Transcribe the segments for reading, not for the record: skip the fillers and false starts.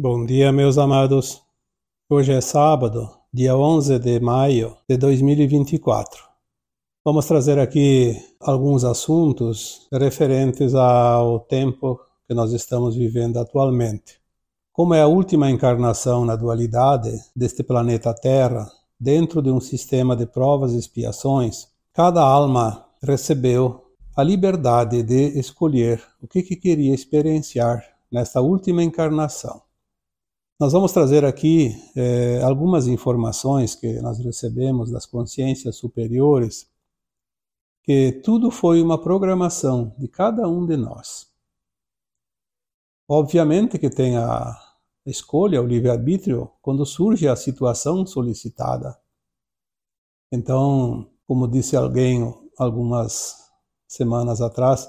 Bom dia, meus amados. Hoje é sábado, dia 11 de maio de 2024. Vamos trazer aqui alguns assuntos referentes ao tempo que nós estamos vivendo atualmente. Como é a última encarnação na dualidade deste planeta Terra, dentro de um sistema de provas e expiações, cada alma recebeu a liberdade de escolher o que queria experienciar nesta última encarnação. Nós vamos trazer aqui algumas informações que nós recebemos das consciências superiores, que tudo foi uma programação de cada um de nós. Obviamente que tem a escolha, o livre-arbítrio, quando surge a situação solicitada. Então, como disse alguém algumas semanas atrás,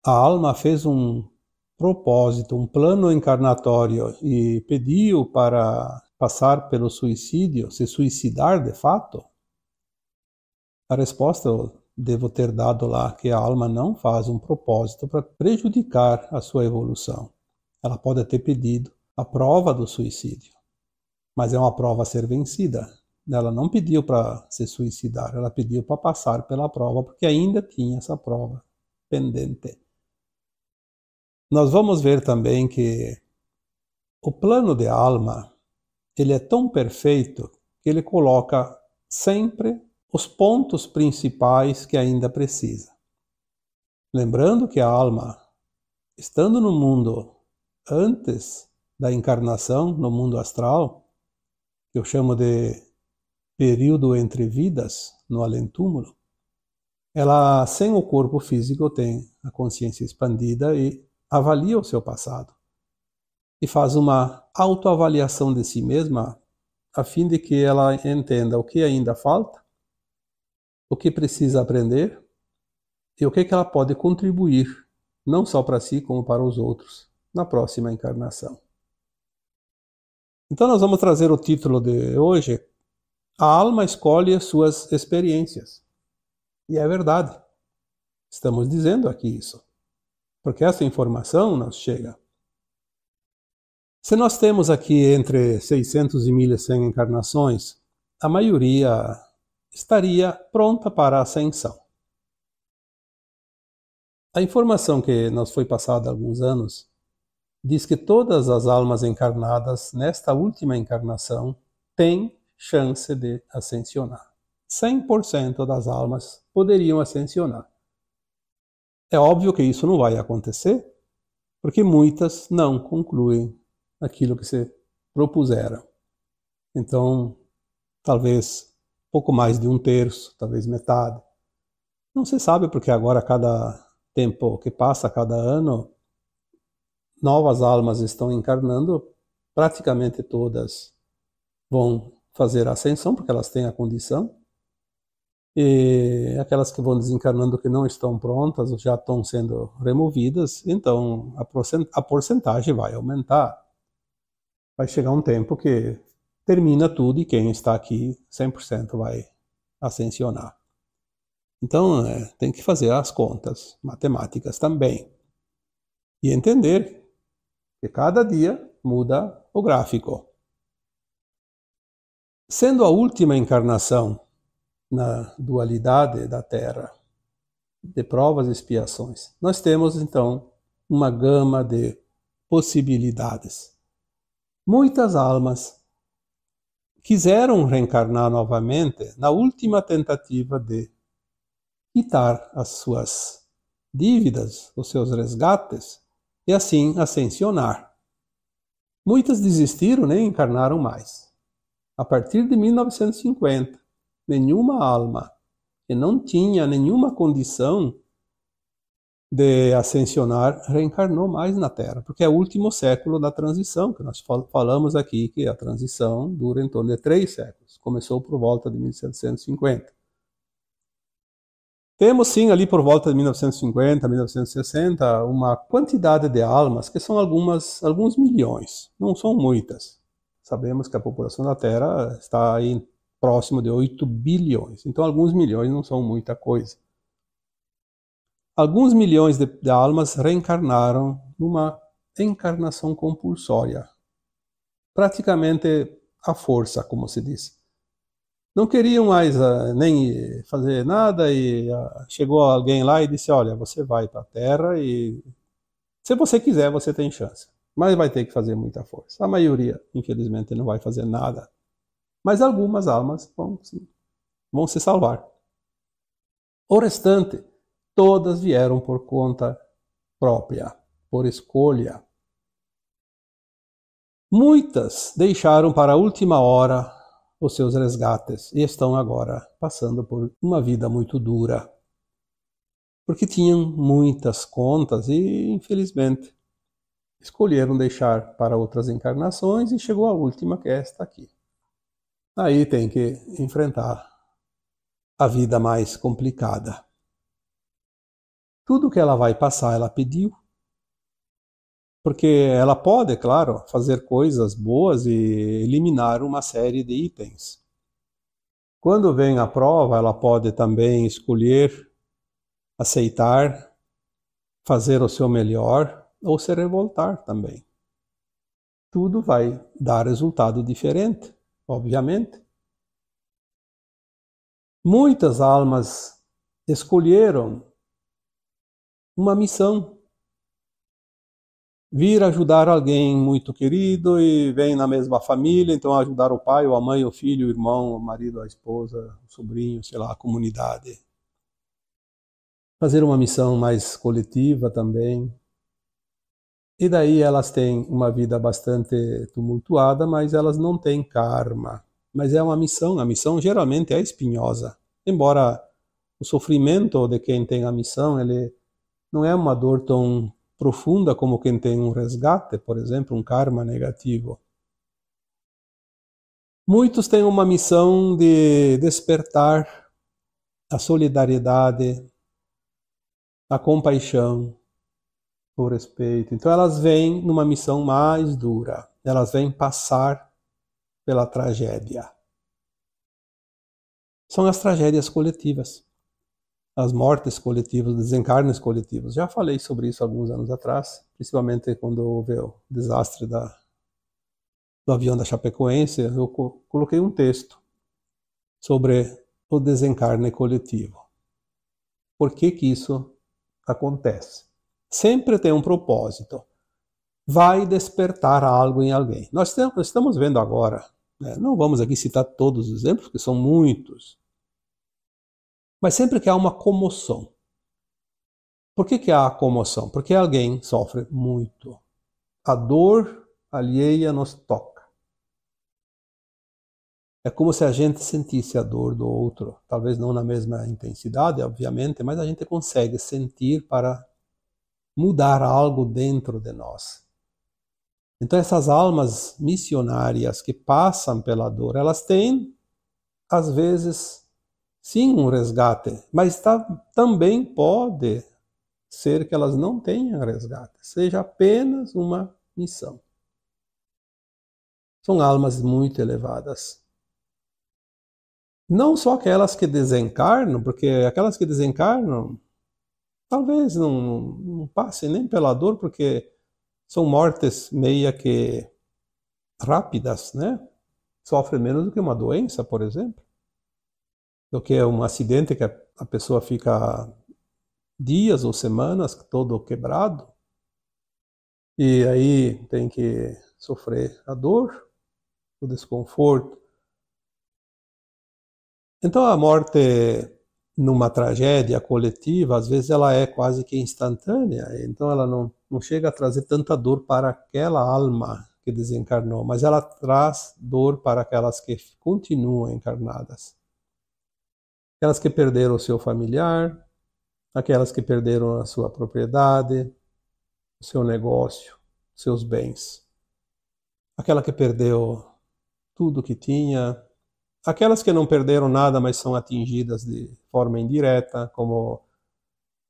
a alma fez um propósito, um plano encarnatório e pediu para passar pelo suicídio, se suicidar de fato? A resposta eu devo ter dado lá, que a alma não faz um propósito para prejudicar a sua evolução. Ela pode ter pedido a prova do suicídio, mas é uma prova a ser vencida. Ela não pediu para se suicidar, ela pediu para passar pela prova, porque ainda tinha essa prova pendente. Nós vamos ver também que o plano de alma, ele é tão perfeito que ele coloca sempre os pontos principais que ainda precisa. Lembrando que a alma, estando no mundo antes da encarnação, no mundo astral, que eu chamo de período entre vidas, no além-túmulo, ela, sem o corpo físico, tem a consciência expandida e avalia o seu passado e faz uma autoavaliação de si mesma a fim de que ela entenda o que ainda falta, o que precisa aprender e o que ela pode contribuir, não só para si como para os outros, na próxima encarnação. Então nós vamos trazer o título de hoje: A alma escolhe suas experiências. E é verdade. Estamos dizendo aqui isso, porque essa informação nos chega. Se nós temos aqui entre 600 e 1.100 encarnações, a maioria estaria pronta para a ascensão. A informação que nos foi passada há alguns anos diz que todas as almas encarnadas nesta última encarnação têm chance de ascensionar. 100% das almas poderiam ascensionar. É óbvio que isso não vai acontecer, porque muitas não concluem aquilo que se propuseram. Então, talvez pouco mais de 1/3, talvez metade. Não se sabe, porque agora, cada tempo que passa, cada ano, novas almas estão encarnando, praticamente todas vão fazer a ascensão, porque elas têm a condição, e aquelas que vão desencarnando que não estão prontas já estão sendo removidas, então a porcentagem vai aumentar. Vai chegar um tempo que termina tudo e quem está aqui 100% vai ascensionar. Então tem que fazer as contas matemáticas também e entender que cada dia muda o gráfico. Sendo a última encarnação na dualidade da Terra, de provas e expiações, nós temos então uma gama de possibilidades. Muitas almas quiseram reencarnar novamente na última tentativa de quitar as suas dívidas, os seus resgates, e assim ascensionar. Muitas desistiram, nem encarnaram mais. A partir de 1950, nenhuma alma que não tinha nenhuma condição de ascensionar reencarnou mais na Terra, porque é o último século da transição, que nós falamos aqui que a transição dura em torno de 3 séculos. Começou por volta de 1750. Temos sim ali por volta de 1950, 1960, uma quantidade de almas que são alguns milhões, não são muitas. Sabemos que a população da Terra está aí próximo de 8 bilhões, então alguns milhões não são muita coisa. Alguns milhões de almas reencarnaram numa encarnação compulsória, praticamente à força, como se diz. Não queriam mais nem fazer nada e chegou alguém lá e disse, olha, você vai para a Terra e se você quiser, você tem chance, mas vai ter que fazer muita força. A maioria, infelizmente, não vai fazer nada, mas algumas almas vão se salvar. O restante, todas vieram por conta própria, por escolha. Muitas deixaram para a última hora os seus resgates e estão agora passando por uma vida muito dura, porque tinham muitas contas e, infelizmente, escolheram deixar para outras encarnações e chegou a última, que é esta aqui. Aí tem que enfrentar a vida mais complicada. Tudo que ela vai passar, ela pediu, porque ela pode, claro, fazer coisas boas e eliminar uma série de itens. Quando vem a prova, ela pode também escolher, aceitar, fazer o seu melhor ou se revoltar também. Tudo vai dar resultado diferente, obviamente. Muitas almas escolheram uma missão. Vir ajudar alguém muito querido e vem na mesma família, então ajudar o pai, ou a mãe, o filho, o irmão, o marido, a esposa, o sobrinho, sei lá, a comunidade. Fazer uma missão mais coletiva também. E daí elas têm uma vida bastante tumultuada, mas elas não têm karma. Mas é uma missão, a missão geralmente é espinhosa. Embora o sofrimento de quem tem a missão, ele não é uma dor tão profunda como quem tem um resgate, por exemplo, um karma negativo. Muitos têm uma missão de despertar a solidariedade, a compaixão, o respeito. Então elas vêm numa missão mais dura, elas vêm passar pela tragédia. São as tragédias coletivas, as mortes coletivas, os desencarnes coletivos. Já falei sobre isso alguns anos atrás, principalmente quando houve o desastre do avião da Chapecoense. Eu coloquei um texto sobre o desencarne coletivo. Por que que isso acontece? Sempre tem um propósito. Vai despertar algo em alguém. Nós estamos vendo agora, né? Não vamos aqui citar todos os exemplos, porque são muitos. Mas sempre que há uma comoção. Por que que há comoção? Porque alguém sofre muito. A dor alheia nos toca. É como se a gente sentisse a dor do outro. Talvez não na mesma intensidade, obviamente, mas a gente consegue sentir para mudar algo dentro de nós. Então essas almas missionárias que passam pela dor, elas têm, às vezes, sim, um resgate, mas também pode ser que elas não tenham resgate, seja apenas uma missão. São almas muito elevadas. Não só aquelas que desencarnam, porque aquelas que desencarnam talvez não passem nem pela dor, porque são mortes meia que rápidas, né? Sofrem menos do que uma doença, por exemplo, do que um acidente que a pessoa fica dias ou semanas todo quebrado e aí tem que sofrer a dor, o desconforto. Então a morte numa tragédia coletiva, às vezes ela é quase que instantânea, então ela não chega a trazer tanta dor para aquela alma que desencarnou, mas ela traz dor para aquelas que continuam encarnadas. Aquelas que perderam o seu familiar, aquelas que perderam a sua propriedade, o seu negócio, seus bens. Aquela que perdeu tudo que tinha, aquelas que não perderam nada, mas são atingidas de forma indireta, como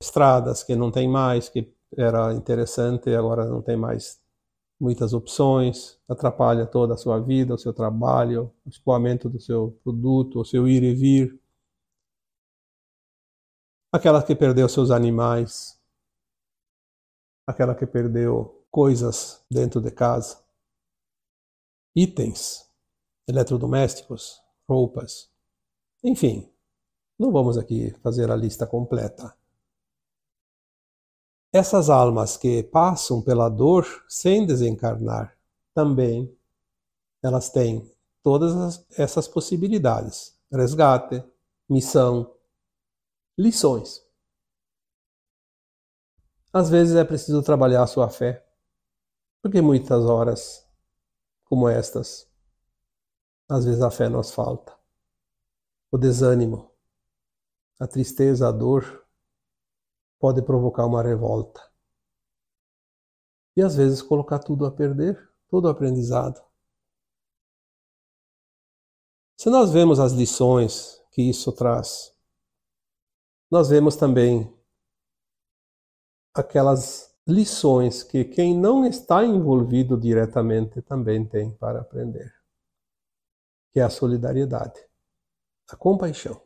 estradas que não tem mais, que era interessante, agora não tem mais muitas opções, atrapalha toda a sua vida, o seu trabalho, o escoamento do seu produto, o seu ir e vir. Aquela que perdeu seus animais, aquela que perdeu coisas dentro de casa, itens, eletrodomésticos, roupas, enfim, não vamos aqui fazer a lista completa. Essas almas que passam pela dor sem desencarnar, também elas têm todas essas possibilidades: resgate, missão, lições. Às vezes é preciso trabalhar a sua fé, porque muitas horas como estas, às vezes a fé nos falta. O desânimo, a tristeza, a dor pode provocar uma revolta. E às vezes colocar tudo a perder, todo o aprendizado. Se nós vemos as lições que isso traz, nós vemos também aquelas lições que quem não está envolvido diretamente também tem para aprender, que é a solidariedade, a compaixão.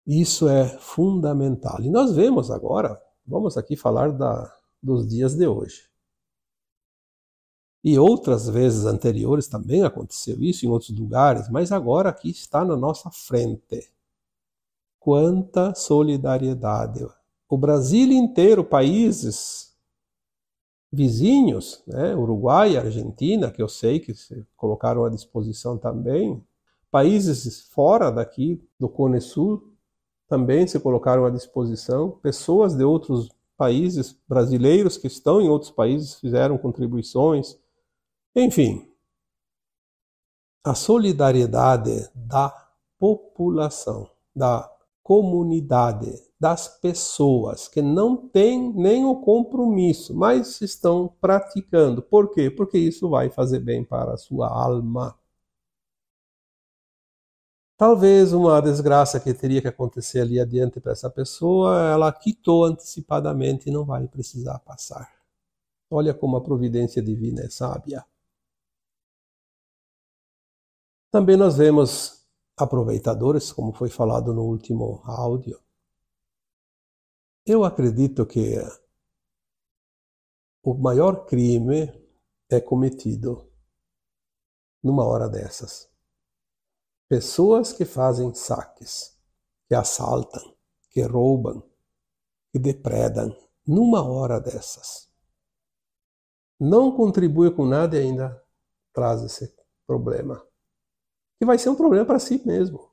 Isso é fundamental. E nós vemos agora, vamos aqui falar dos dias de hoje. E outras vezes anteriores também aconteceu isso em outros lugares, mas agora aqui está na nossa frente. Quanta solidariedade! O Brasil inteiro, países vizinhos, né, Uruguai, Argentina, que eu sei que se colocaram à disposição também, países fora daqui do Cone Sul também se colocaram à disposição, pessoas de outros países, brasileiros que estão em outros países fizeram contribuições, enfim. A solidariedade da população, da comunidade, das pessoas que não têm nem o compromisso, mas estão praticando. Por quê? Porque isso vai fazer bem para a sua alma. Talvez uma desgraça que teria que acontecer ali adiante para essa pessoa, ela quitou antecipadamente e não vai precisar passar. Olha como a providência divina é sábia. Também nós vemos aproveitadores, como foi falado no último áudio. Eu acredito que o maior crime é cometido numa hora dessas. Pessoas que fazem saques, que assaltam, que roubam, que depredam numa hora dessas. Não contribui com nada e ainda traz esse problema. Que vai ser um problema para si mesmo.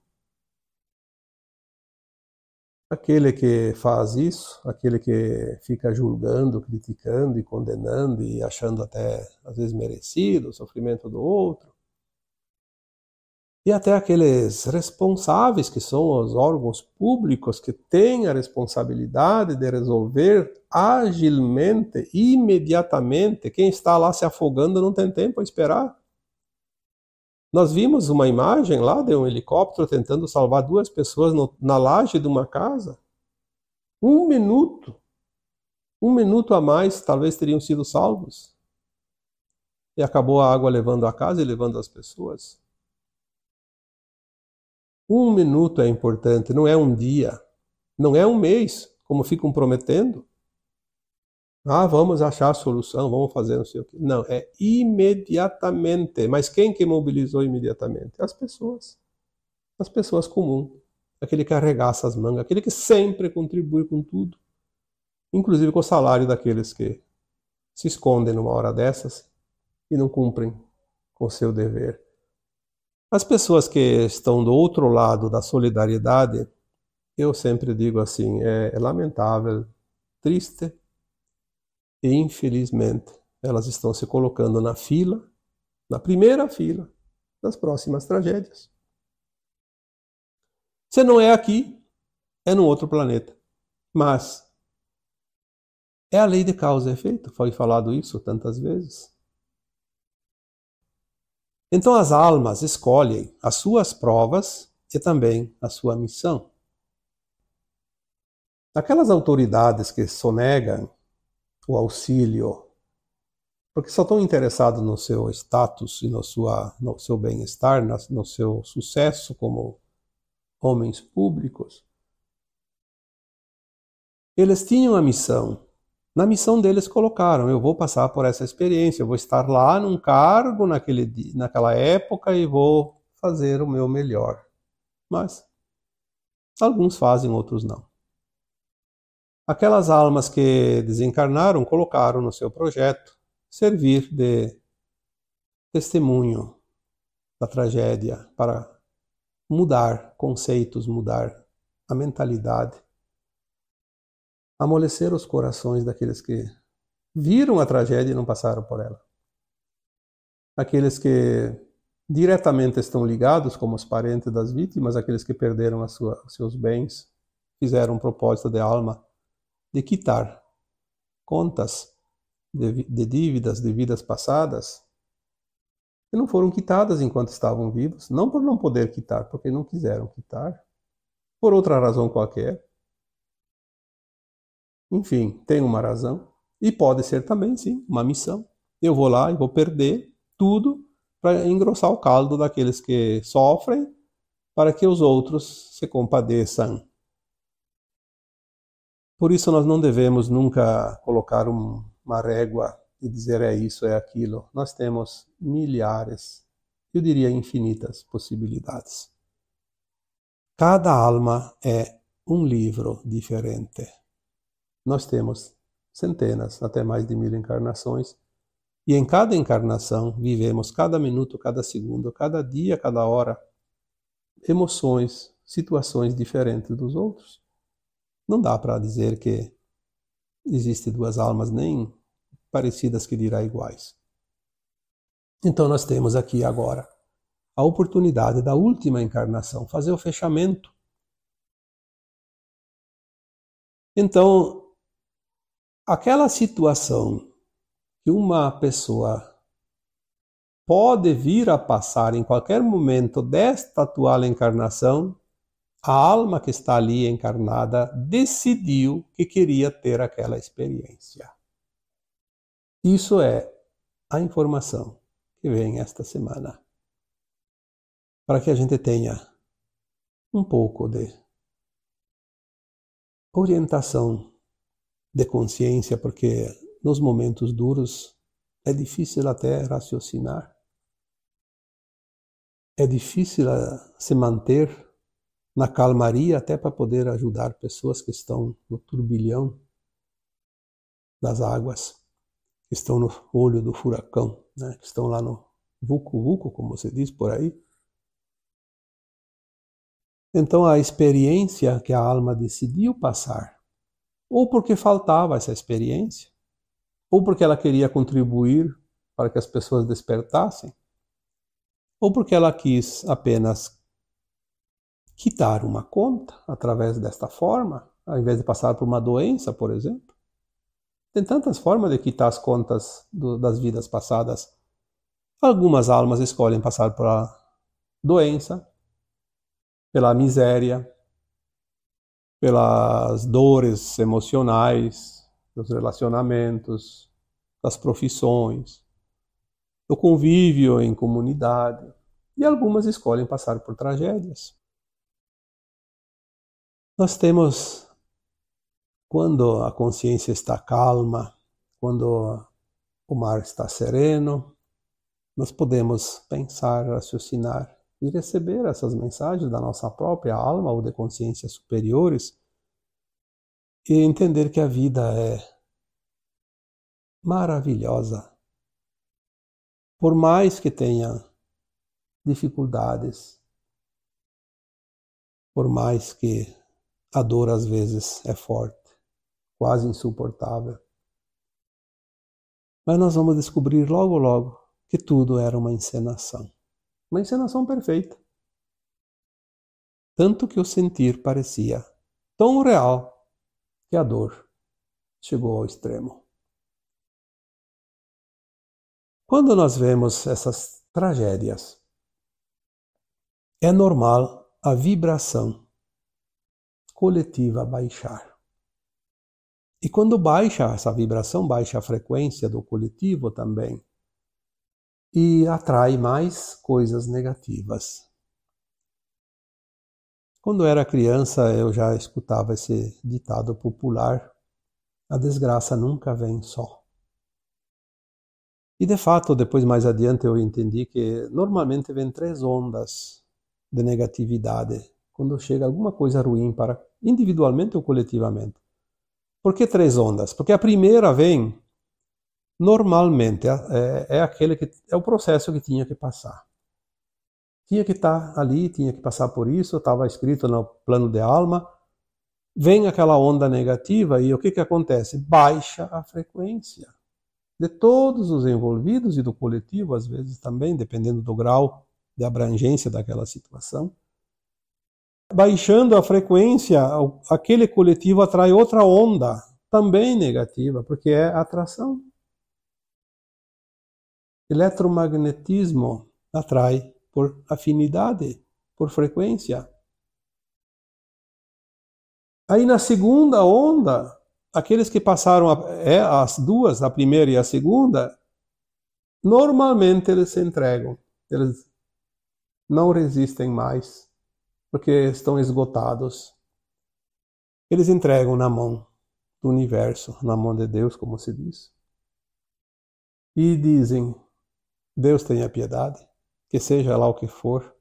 Aquele que faz isso, aquele que fica julgando, criticando e condenando e achando até, às vezes, merecido o sofrimento do outro. E até aqueles responsáveis, que são os órgãos públicos, que têm a responsabilidade de resolver agilmente, imediatamente. Quem está lá se afogando não tem tempo a esperar. Nós vimos uma imagem lá de um helicóptero tentando salvar 2 pessoas na laje de uma casa. 1 minuto. 1 minuto a mais talvez teriam sido salvos. E acabou a água levando a casa e levando as pessoas. 1 minuto é importante, não é um dia, não é um mês, como ficam prometendo. Ah, vamos achar a solução, vamos fazer não sei o quê. Não, é imediatamente. Mas quem que mobilizou imediatamente? As pessoas comuns. Aquele que arregaça as mangas, aquele que sempre contribui com tudo. Inclusive com o salário daqueles que se escondem numa hora dessas e não cumprem com o seu dever. As pessoas que estão do outro lado da solidariedade, eu sempre digo assim, é lamentável, triste e infelizmente elas estão se colocando na fila, na primeira fila das próximas tragédias. Se não é aqui, é num outro planeta. Mas é a lei de causa e efeito, foi falado isso tantas vezes. Então as almas escolhem as suas provas e também a sua missão. Aquelas autoridades que sonegam o auxílio, porque só estão interessados no seu status e no seu bem-estar, no seu sucesso como homens públicos, eles tinham a missão, Na missão deles colocaram, eu vou passar por essa experiência, eu vou estar lá num cargo naquela época e vou fazer o meu melhor. Mas alguns fazem, outros não. Aquelas almas que desencarnaram colocaram no seu projeto servir de testemunho da tragédia para mudar conceitos, mudar a mentalidade, amolecer os corações daqueles que viram a tragédia e não passaram por ela. Aqueles que diretamente estão ligados, como os parentes das vítimas, aqueles que perderam os seus bens, fizeram um propósito de alma de quitar contas de dívidas de vidas passadas que não foram quitadas enquanto estavam vivos, não por não poder quitar, porque não quiseram quitar, por outra razão qualquer. Enfim, tem uma razão. E pode ser também, sim, uma missão. Eu vou lá e vou perder tudo para engrossar o caldo daqueles que sofrem, para que os outros se compadeçam. Por isso nós não devemos nunca colocar uma régua e dizer é isso, é aquilo. Nós temos milhares, eu diria infinitas possibilidades. Cada alma é um livro diferente. Nós temos centenas, até mais de 1000 encarnações, e em cada encarnação vivemos cada minuto, cada segundo, cada dia, cada hora, emoções, situações diferentes dos outros. Não dá para dizer que existe duas almas nem parecidas que dirá iguais. Então nós temos aqui agora a oportunidade da última encarnação, fazer o fechamento. Então, aquela situação que uma pessoa pode vir a passar em qualquer momento desta atual encarnação, a alma que está ali encarnada decidiu que queria ter aquela experiência. Isso é a informação que vem esta semana, para que a gente tenha um pouco de orientação de consciência, porque nos momentos duros é difícil até raciocinar, é difícil se manter na calmaria até para poder ajudar pessoas que estão no turbilhão das águas, que estão no olho do furacão, né? Que estão lá no vucu-vucu, como se diz por aí. Então a experiência que a alma decidiu passar, ou porque faltava essa experiência, ou porque ela queria contribuir para que as pessoas despertassem, ou porque ela quis apenas quitar uma conta através desta forma, ao invés de passar por uma doença, por exemplo. Tem tantas formas de quitar as contas das vidas passadas. Algumas almas escolhem passar por a doença, pela miséria, pelas dores emocionais, dos relacionamentos, das profissões, do convívio em comunidade. E algumas escolhem passar por tragédias. Nós temos, quando a consciência está calma, quando o mar está sereno, nós podemos pensar, raciocinar e receber essas mensagens da nossa própria alma ou de consciências superiores e entender que a vida é maravilhosa. Por mais que tenha dificuldades, por mais que a dor às vezes é forte, quase insuportável. Mas nós vamos descobrir logo, logo que tudo era uma encenação. Uma encenação perfeita. Tanto que o sentir parecia tão real que a dor chegou ao extremo. Quando nós vemos essas tragédias, é normal a vibração coletiva baixar. E quando baixa essa vibração, baixa a frequência do coletivo também e atrai mais coisas negativas. Quando eu era criança, eu já escutava esse ditado popular A desgraça nunca vem só. E de fato, depois mais adiante eu entendi que normalmente vem 3 ondas de negatividade quando chega alguma coisa ruim para individualmente ou coletivamente. Por que 3 ondas? Porque a primeira vem normalmente é aquele que é o processo que tinha que passar. Tinha que estar ali, tinha que passar por isso, estava escrito no plano de alma. Vem aquela onda negativa e o que acontece? Baixa a frequência de todos os envolvidos e do coletivo, às vezes também, dependendo do grau de abrangência daquela situação. Baixando a frequência, aquele coletivo atrai outra onda, também negativa, porque é atração. Eletromagnetismo atrai por afinidade, por frequência. Aí na segunda onda, aqueles que passaram as duas, a primeira e a segunda, normalmente eles se entregam, eles não resistem mais, porque estão esgotados. Eles entregam na mão do universo, na mão de Deus, como se diz. E dizem, Deus tenha piedade, que seja lá o que for,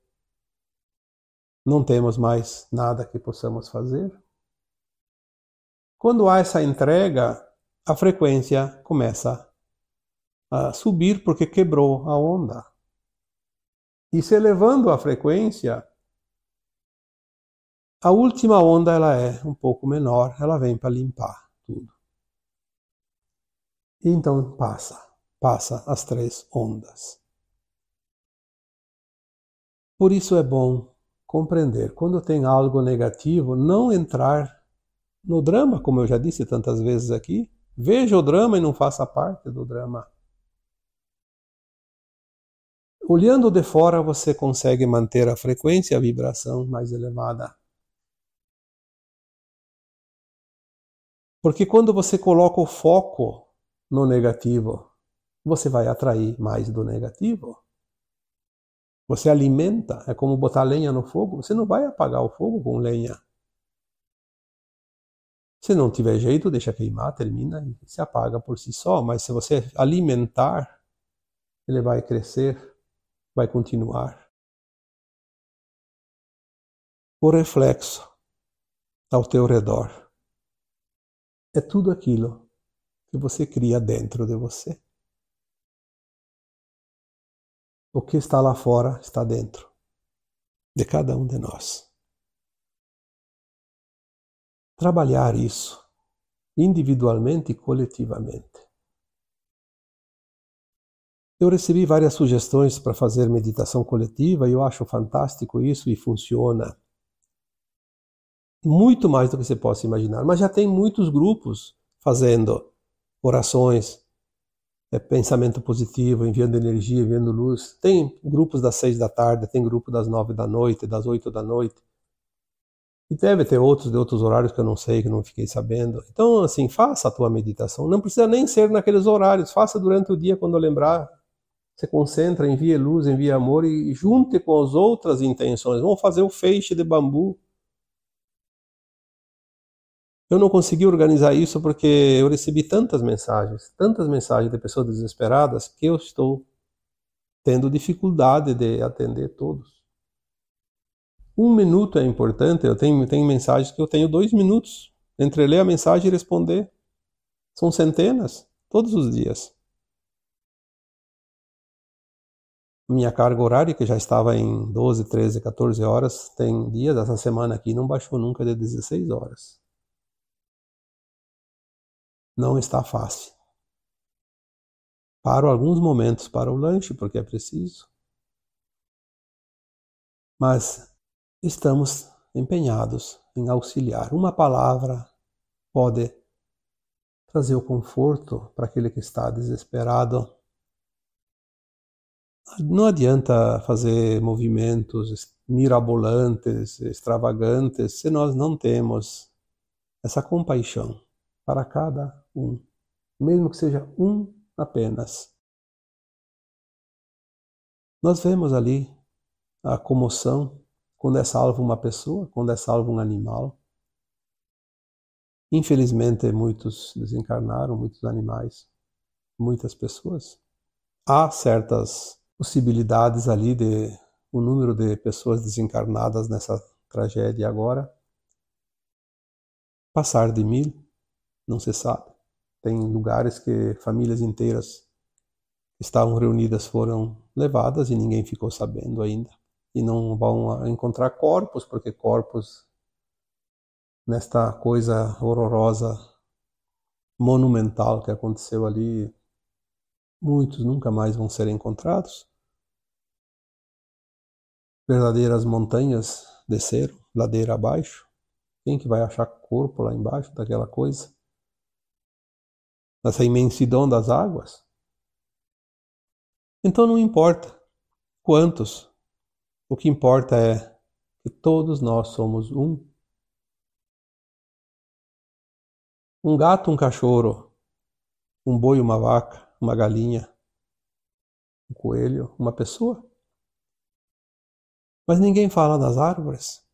não temos mais nada que possamos fazer. Quando há essa entrega, a frequência começa a subir porque quebrou a onda. E se elevando a frequência, a última onda ela é um pouco menor, ela vem para limpar tudo. E então passa as 3 ondas. Por isso é bom compreender, quando tem algo negativo, não entrar no drama, como eu já disse tantas vezes aqui. Veja o drama e não faça parte do drama. Olhando de fora, você consegue manter a frequência e a vibração mais elevada. Porque quando você coloca o foco no negativo, você vai atrair mais do negativo. Você alimenta, é como botar lenha no fogo, você não vai apagar o fogo com lenha. Se não tiver jeito, deixa queimar, termina e se apaga por si só. Mas se você alimentar, ele vai crescer, vai continuar. O reflexo ao teu redor é tudo aquilo que você cria dentro de você. O que está lá fora está dentro de cada um de nós. Trabalhar isso individualmente e coletivamente. Eu recebi várias sugestões para fazer meditação coletiva e eu acho fantástico isso e funciona muito mais do que você possa imaginar. Mas já tem muitos grupos fazendo orações, pensamento positivo, enviando energia, enviando luz. Tem grupos das 6 da tarde, tem grupo das 9 da noite, das 8 da noite. E deve ter outros de outros horários que eu não sei, que não fiquei sabendo. Então, assim, faça a tua meditação. Não precisa nem ser naqueles horários. Faça durante o dia, quando lembrar. Você concentra, envia luz, envia amor e junte com as outras intenções. Vamos fazer o feixe de bambu. Eu não consegui organizar isso porque eu recebi tantas mensagens de pessoas desesperadas, que eu estou tendo dificuldade de atender todos. 1 minuto é importante, eu tenho mensagens que eu tenho 2 minutos entre ler a mensagem e responder. São centenas, todos os dias. Minha carga horária, que já estava em 12, 13, 14 horas, tem dias, essa semana aqui não baixou nunca de 16 horas. Não está fácil. Paro alguns momentos para o lanche, porque é preciso. Mas estamos empenhados em auxiliar. Uma palavra pode trazer o conforto para aquele que está desesperado. Não adianta fazer movimentos mirabolantes, extravagantes, se nós não temos essa compaixão para cada um, mesmo que seja um apenas. Nós vemos ali a comoção quando é salvo uma pessoa, quando é salvo um animal. Infelizmente, muitos desencarnaram, muitos animais, muitas pessoas. Há certas possibilidades ali de o número de pessoas desencarnadas nessa tragédia agora passar de 1000, não se sabe. Tem lugares que famílias inteiras que estavam reunidas foram levadas e ninguém ficou sabendo ainda. E não vão encontrar corpos, porque corpos nesta coisa horrorosa, monumental que aconteceu ali, muitos nunca mais vão ser encontrados. Verdadeiras montanhas desceram, ladeira abaixo. Quem que vai achar corpo lá embaixo daquela coisa? Nessa imensidão das águas? Então não importa quantos, o que importa é que todos nós somos um. Um gato, um cachorro, um boi, uma vaca, uma galinha, um coelho, uma pessoa. Mas ninguém fala das árvores.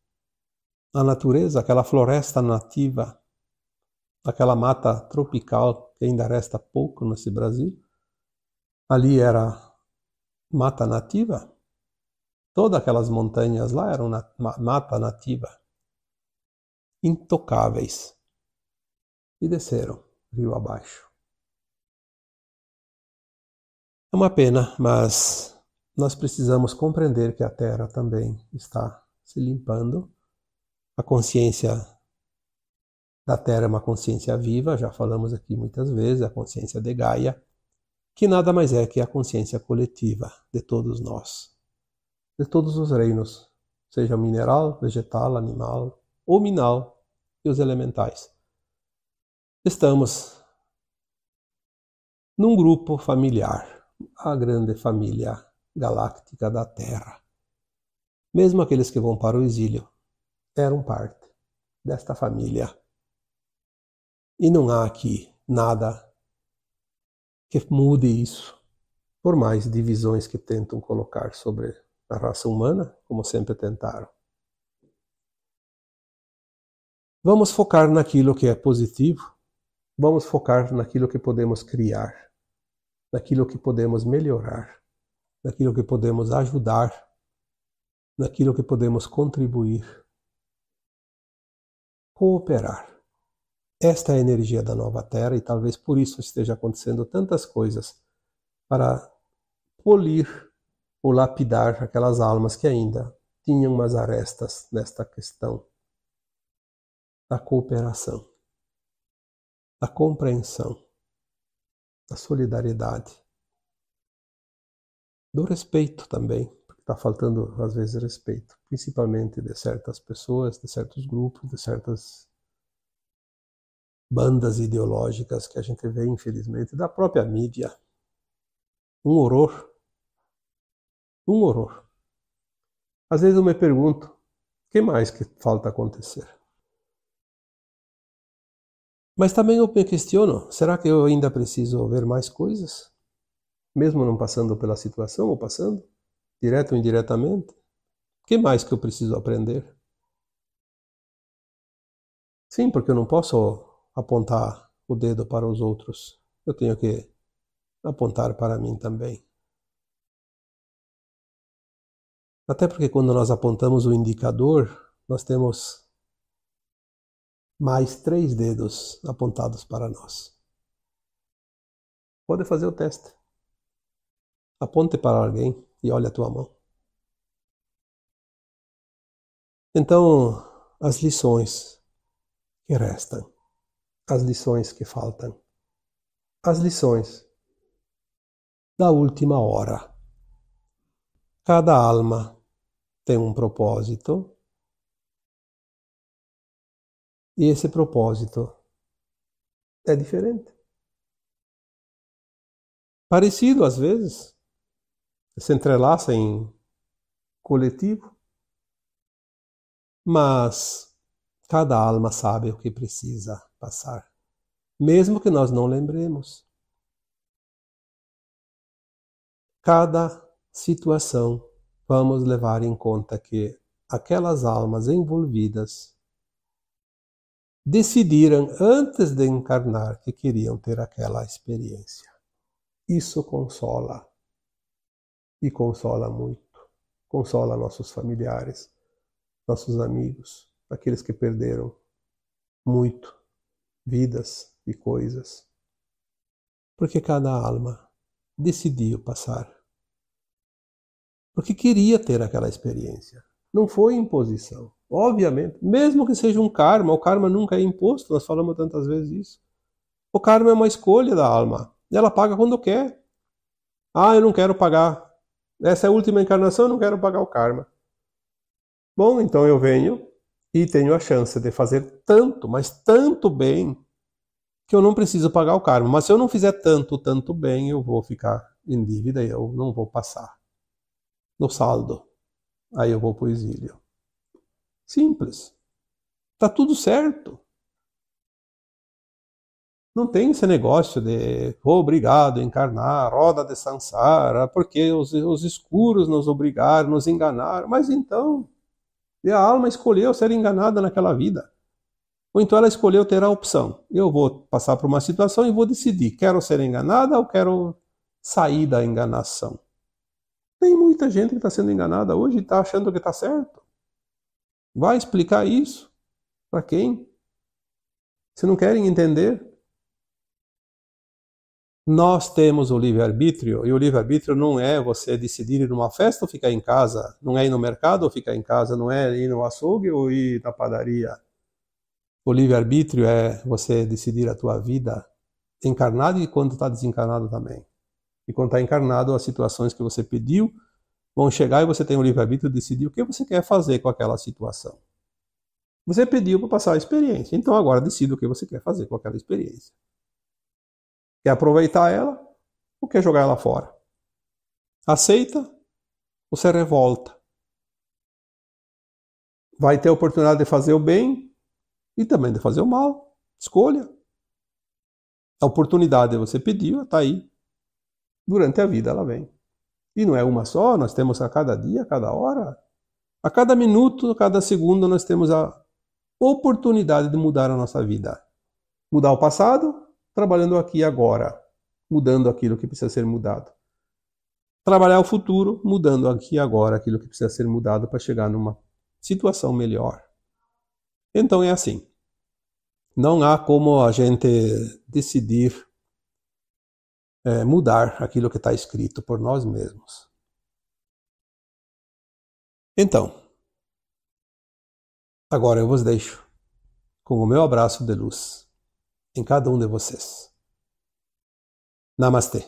A natureza, aquela floresta nativa, aquela mata tropical que ainda resta pouco nesse Brasil, ali era mata nativa. Todas aquelas montanhas lá eram mata nativa, intocáveis, e desceram rio abaixo. É uma pena, mas nós precisamos compreender que a Terra também está se limpando. A consciência da Terra é uma consciência viva, já falamos aqui muitas vezes, a consciência de Gaia, que nada mais é que a consciência coletiva de todos nós, de todos os reinos, seja mineral, vegetal, animal, ou minal e os elementais. Estamos num grupo familiar, a grande família galáctica da Terra. Mesmo aqueles que vão para o exílio eram parte desta família. E não há aqui nada que mude isso, por mais divisões que tentam colocar sobre a raça humana, como sempre tentaram. Vamos focar naquilo que é positivo, vamos focar naquilo que podemos criar, naquilo que podemos melhorar, naquilo que podemos ajudar, naquilo que podemos contribuir, cooperar. Esta é a energia da nova Terra e talvez por isso esteja acontecendo tantas coisas para polir ou lapidar aquelas almas que ainda tinham umas arestas nesta questão da cooperação, da compreensão, da solidariedade, do respeito também, porque está faltando às vezes respeito, principalmente de certas pessoas, de certos grupos, de certas bandas ideológicas que a gente vê, infelizmente, da própria mídia. Um horror. Um horror. Às vezes eu me pergunto, o que mais que falta acontecer? Mas também eu me questiono, será que eu ainda preciso ver mais coisas? Mesmo não passando pela situação, ou passando, direto ou indiretamente? O que mais que eu preciso aprender? Sim, porque eu não posso apontar o dedo para os outros. Eu tenho que apontar para mim também. Até porque quando nós apontamos o indicador, nós temos mais 3 dedos apontados para nós. Pode fazer o teste. Aponte para alguém e olhe a tua mão. Então, as lições que restam, as lições que faltam, as lições da última hora. Cada alma tem um propósito e esse propósito é diferente. Parecido às vezes, se entrelaça em coletivo, mas cada alma sabe o que precisa passar, mesmo que nós não lembremos. Cada situação, vamos levar em conta que aquelas almas envolvidas decidiram antes de encarnar que queriam ter aquela experiência. Isso consola. E consola muito. Consola nossos familiares, nossos amigos, aqueles que perderam muito vidas e coisas. Porque cada alma decidiu passar. Porque queria ter aquela experiência. Não foi imposição. Obviamente, mesmo que seja um karma, o karma nunca é imposto, nós falamos tantas vezes isso. O karma é uma escolha da alma. Ela paga quando quer. Ah, eu não quero pagar. Essa é a última encarnação, eu não quero pagar o karma. Bom, então eu venho e tenho a chance de fazer tanto, mas tanto bem, que eu não preciso pagar o karma. Mas se eu não fizer tanto bem, eu vou ficar em dívida e eu não vou passar no saldo. Aí eu vou para o exílio. Simples. Tá tudo certo. Não tem esse negócio de obrigado a encarnar, roda de samsara, porque os escuros nos obrigaram, nos enganaram. Mas então, e a alma escolheu ser enganada naquela vida. Ou então ela escolheu ter a opção. Eu vou passar por uma situação e vou decidir, quero ser enganada ou quero sair da enganação. Tem muita gente que está sendo enganada hoje e está achando que está certo. Vai explicar isso para quem? Se não querem entender. Nós temos o livre-arbítrio, e o livre-arbítrio não é você decidir ir numa festa ou ficar em casa, não é ir no mercado ou ficar em casa, não é ir no açougue ou ir na padaria. O livre-arbítrio é você decidir a tua vida encarnado e quando está desencarnado também. E quando está encarnado, as situações que você pediu vão chegar e você tem o livre-arbítrio de decidir o que você quer fazer com aquela situação. Você pediu para passar a experiência, então agora decida o que você quer fazer com aquela experiência. Quer aproveitar ela ou quer jogar ela fora? Aceita ou se revolta? Vai ter a oportunidade de fazer o bem e também de fazer o mal. Escolha. A oportunidade você pediu, está aí. Durante a vida ela vem. E não é uma só, nós temos a cada dia, a cada hora. A cada minuto, a cada segundo, nós temos a oportunidade de mudar a nossa vida. Mudar o passado, trabalhando aqui e agora. Mudando aquilo que precisa ser mudado. Trabalhar o futuro, mudando aqui e agora aquilo que precisa ser mudado para chegar numa situação melhor. Então é assim. Não há como a gente decidir mudar aquilo que está escrito por nós mesmos. Então, agora eu vos deixo com o meu abraço de luz em cada um de vocês. Namastê.